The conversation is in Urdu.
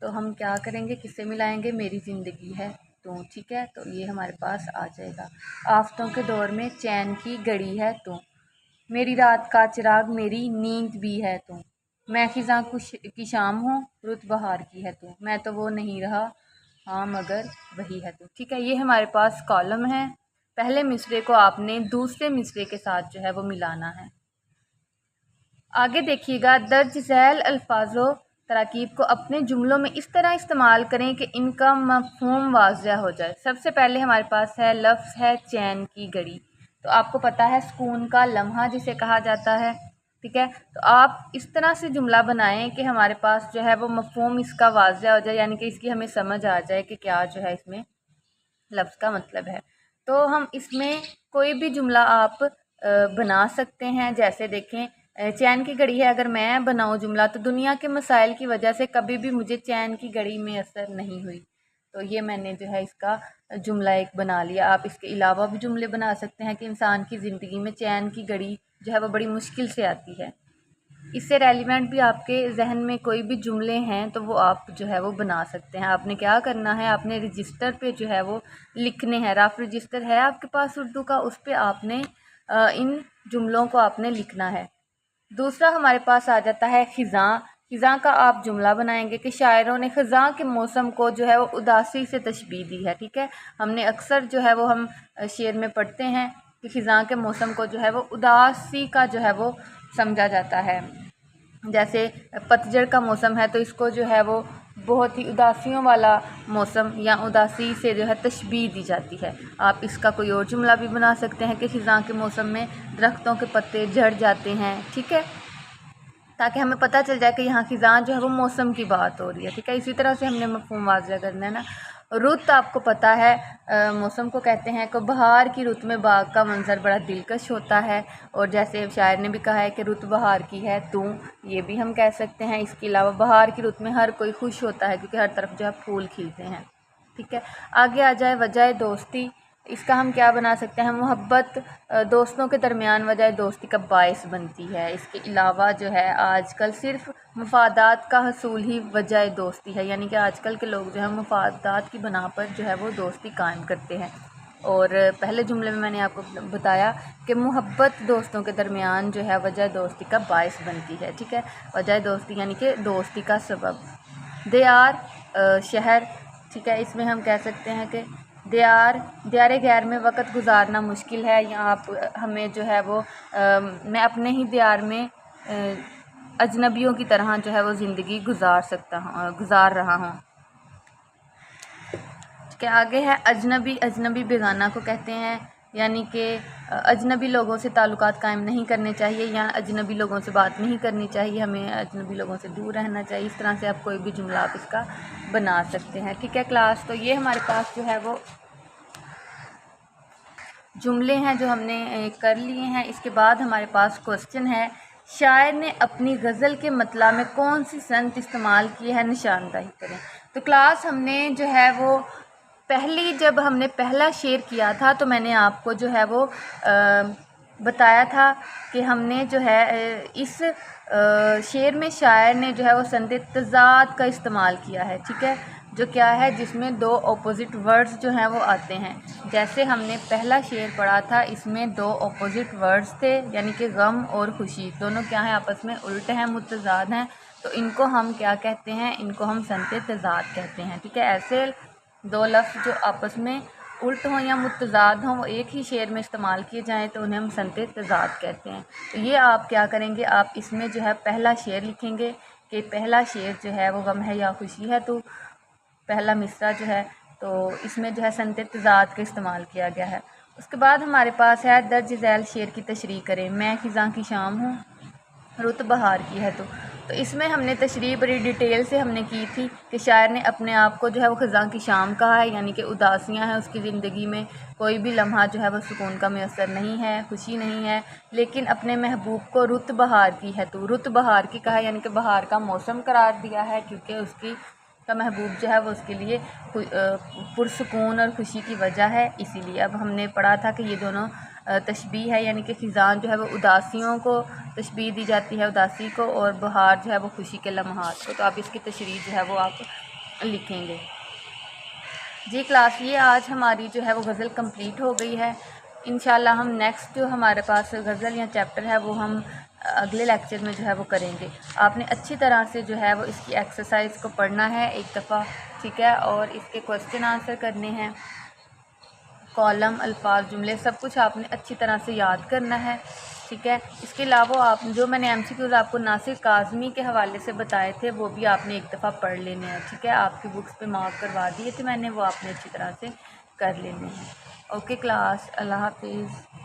تو ہم کیا کریں گے، کس سے ملائیں گے، میری زندگی ہے تو، ٹھیک ہے، تو یہ ہمارے پاس آ جائے گا۔ آفتوں کے دور میں چین کی گھڑی ہے تو، میری رات کا چراغ میری نیند بھی ہے تو، میں خزاں کی شام ہوں رت بہار کی ہے تو، میں تو وہ نہیں رہا ہاں مگر وہی ہے تو، ٹھیک ہے۔ یہ ہمارے پاس کالم ہے۔ پہلے مصرے کو آپ نے دوسرے مصرے کے ساتھ جو ہے وہ ملانا ہے۔ آگے دیکھیے گا، درج ذیل الفاظ و تراکیب کو اپنے جملوں میں اس طرح استعمال کریں کہ ان کا مفہوم واضح ہو جائے۔ سب سے پہلے ہمارے پاس ہے لفظ ہے چین کی گھڑی، تو آپ کو پتہ ہے سکون کا لمحہ جسے کہا جاتا ہے، ٹھیک ہے۔ تو آپ اس طرح سے جملہ بنائیں کہ ہمارے پاس جو ہے وہ مفہوم اس کا واضح ہو جائے، یعنی کہ اس کی ہمیں سمجھ آ جائے کہ کیا جو ہے اس میں لفظ کا مطلب ہے۔ تو ہم اس میں کوئی بھی جملہ آپ بنا سکتے ہیں، جیسے دیکھیں چین کی گھڑی ہے، اگر میں بناؤں جملہ تو دنیا کے مسائل کی وجہ سے کبھی بھی مجھے چین کی گھڑی میں اثر نہیں ہوئی، تو یہ میں نے جو ہے اس کا جملہ ایک بنا لیا۔ آپ اس کے علاوہ بھی جملے بنا سکتے ہیں کہ انسان کی زندگی میں چین کی گھڑی جو ہے وہ بڑی مشکل سے آتی ہے۔ اس سے ریلیونٹ بھی آپ کے ذہن میں کوئی بھی جملے ہیں تو وہ آپ جو ہے وہ بنا سکتے ہیں۔ آپ نے کیا کرنا ہے، آپ نے رجسٹر پہ جو ہے وہ لکھنے ہیں، رف رجسٹر ہے آپ کے پاس اردو کا، اس پہ آپ نے ان جملوں کو آپ نے لکھنا ہے۔ دوسرا ہمارے پاس آ جاتا ہے خزاں۔ خزاں کا آپ جملہ بنائیں گے کہ شاعروں نے خزاں کے موسم کو جو ہے وہ اداسی سے تشبیہ دی ہے، ٹھیک ہے۔ ہم نے اکثر جو ہے وہ ہم شعر میں پڑھتے ہیں کہ خزاں کے موسم کو جو ہے وہ اداسی کا جو ہے وہ سمجھا جاتا ہے۔ جیسے پتجھڑ کا موسم ہے تو اس کو جو ہے وہ بہت ہی اداسیوں والا موسم یا اداسی سے جو ہے تشبیہ دی جاتی ہے۔ آپ اس کا کوئی اور جملہ بھی بنا سکتے ہیں کہ خزاں کے موسم میں درختوں کے پتے جھڑ جاتے ہیں، ٹھیک ہے، تاکہ ہمیں پتہ چل جائے کہ یہاں خزاں جو ہے وہ موسم کی بات ہو رہی ہے، ٹھیک ہے۔ اسی طرح سے ہم نے مفہوم واضح کرنا ہے نا۔ رت آپ کو پتہ ہے موسم کو کہتے ہیں کہ بہار کی رت میں باغ کا منظر بڑا دلکش ہوتا ہے، اور جیسے شاعر نے بھی کہا ہے کہ رت بہار کی ہے تو، یہ بھی ہم کہہ سکتے ہیں۔ اس کے علاوہ بہار کی رت میں ہر کوئی خوش ہوتا ہے کیونکہ ہر طرف جو ہے پھول کھلتے ہیں، ٹھیک ہے۔ آگے آ جائے وجہ دوستی، اس کا ہم کیا بنا سکتے ہیں، محبت دوستوں کے درمیان وجہ دوستی کا باعث بنتی ہے۔ اس کے علاوہ جو ہے آج کل صرف مفادات کا حصول ہی وجہ دوستی ہے، یعنی کہ آج کل کے لوگ جو ہے مفادات کی بنا پر جو ہے وہ دوستی قائم کرتے ہیں۔ اور پہلے جملے میں نے آپ کو بتایا کہ محبت دوستوں کے درمیان جو ہے وجہ دوستی کا باعث بنتی ہے، ٹھیک ہے۔ وجہ دوستی یعنی کہ دوستی کا سبب۔ دیار شہر، ٹھیک ہے، اس میں ہم کہہ سکتے ہیں کہ دیار غیر میں وقت گزارنا مشکل ہے، یا آپ ہمیں جو ہے وہ میں اپنے ہی دیار میں اجنبیوں کی طرح جو ہے وہ زندگی گزار رہا ہوں۔ ٹھیک ہے، آگے ہے اجنبی۔ اجنبی بیگانہ کو کہتے ہیں، یعنی کہ اجنبی لوگوں سے تعلقات قائم نہیں کرنے چاہیے، یا اجنبی لوگوں سے بات نہیں کرنی چاہیے، ہمیں اجنبی لوگوں سے دور رہنا چاہیے۔ اس طرح سے آپ کوئی بھی جملہ آپ اس کا بنا سکتے ہیں، ٹھیک ہے کلاس۔ تو یہ ہمارے پاس جو ہے وہ جملے ہیں جو ہم نے کر لیے ہیں۔ اس کے بعد ہمارے پاس کوسچن ہے، شاعر نے اپنی غزل کے مطلع میں کون سی صنعت استعمال کی ہے، نشاندہی کریں۔ تو کلاس ہم نے جو ہے وہ جب ہم نے پہلا شعر کیا تھا تو میں نے آپ کو جو ہے وہ بتایا تھا کہ ہم نے جو ہے اس شعر میں شاعر نے جو ہے وہ صنعت تضاد کا استعمال کیا ہے، ٹھیک ہے، جو کیا ہے جس میں دو اپوزٹ ورڈز جو ہیں وہ آتے ہیں۔ جیسے ہم نے پہلا شعر پڑھا تھا، اس میں دو اپوزٹ ورڈز تھے، یعنی کہ غم اور خوشی، دونوں کیا ہیں، آپس میں الٹ ہیں، متضاد ہیں، تو ان کو ہم کیا کہتے ہیں، ان کو ہم صنعت تضاد کہتے ہیں، ٹھیک ہے۔ ایسے دو لفظ جو آپس میں الٹ ہوں یا متضاد ہوں، وہ ایک ہی شعر میں استعمال کیے جائیں تو انہیں ہم صنعت تضاد کہتے ہیں۔ تو یہ آپ کیا کریں گے، آپ اس میں جو ہے پہلا شعر لکھیں گے کہ پہلا شعر جو ہے وہ غم ہے یا خوشی ہے، تو پہلا مصرع جو ہے تو اس میں جو ہے صنعت تضاد کا استعمال کیا گیا ہے۔ اس کے بعد ہمارے پاس ہے درج ذیل شعر کی تشریح کریں، میں خزاں کی شام ہوں رت بہار کی ہے تو اس میں ہم نے تشریح بڑی ڈیٹیل سے ہم نے کی تھی کہ شاعر نے اپنے آپ کو جو ہے وہ خزاں کی شام کہا ہے، یعنی کہ اداسیاں ہیں اس کی زندگی میں، کوئی بھی لمحہ جو ہے وہ سکون کا میسر نہیں ہے، خوشی نہیں ہے، لیکن اپنے محبوب کو رت بہار کی ہے تو رت بہار کی کہا ہے، یعنی کہ بہار کا موسم قرار دیا ہے، کیونکہ اس کی کا محبوب جو ہے وہ اس کے لیے پرسکون اور خوشی کی وجہ ہے، اسی لیے۔ اب ہم نے پڑھا تھا کہ یہ دونوں تشبیہ ہے، یعنی کہ خزاں جو ہے وہ اداسیوں کو تشبیہ دی جاتی ہے، اداسی کو، اور بہار جو ہے وہ خوشی کے لمحات کو، تو آپ اس کی تشریح جو ہے وہ آپ لکھیں گے۔ جی کلاس یہ آج ہماری جو ہے وہ غزل کمپلیٹ ہو گئی ہے۔ انشاءاللہ ہم نیکسٹ جو ہمارے پاس غزل یا چیپٹر ہے وہ ہم اگلے لیکچر میں جو ہے وہ کریں گے۔ آپ نے اچھی طرح سے جو ہے وہ اس کی ایکسرسائز کو پڑھنا ہے ایک دفعہ، ٹھیک ہے، اور اس کے کوسچن آنسر کرنے ہیں، کالم، الفاظ، جملے، سب کچھ آپ نے اچھی طرح سے یاد کرنا ہے، ٹھیک ہے۔ اس کے علاوہ آپ جو میں نے MCQs آپ کو ناصر کاظمی کے حوالے سے بتائے تھے وہ بھی آپ نے ایک دفعہ پڑھ لینے ہیں، ٹھیک ہے۔ آپ کی بکس پہ مارک کروا دیے تھے میں نے، وہ آپ نے اچھی طرح سے کر لینے ہیں۔ اوکے کلاس، اللہ حافظ۔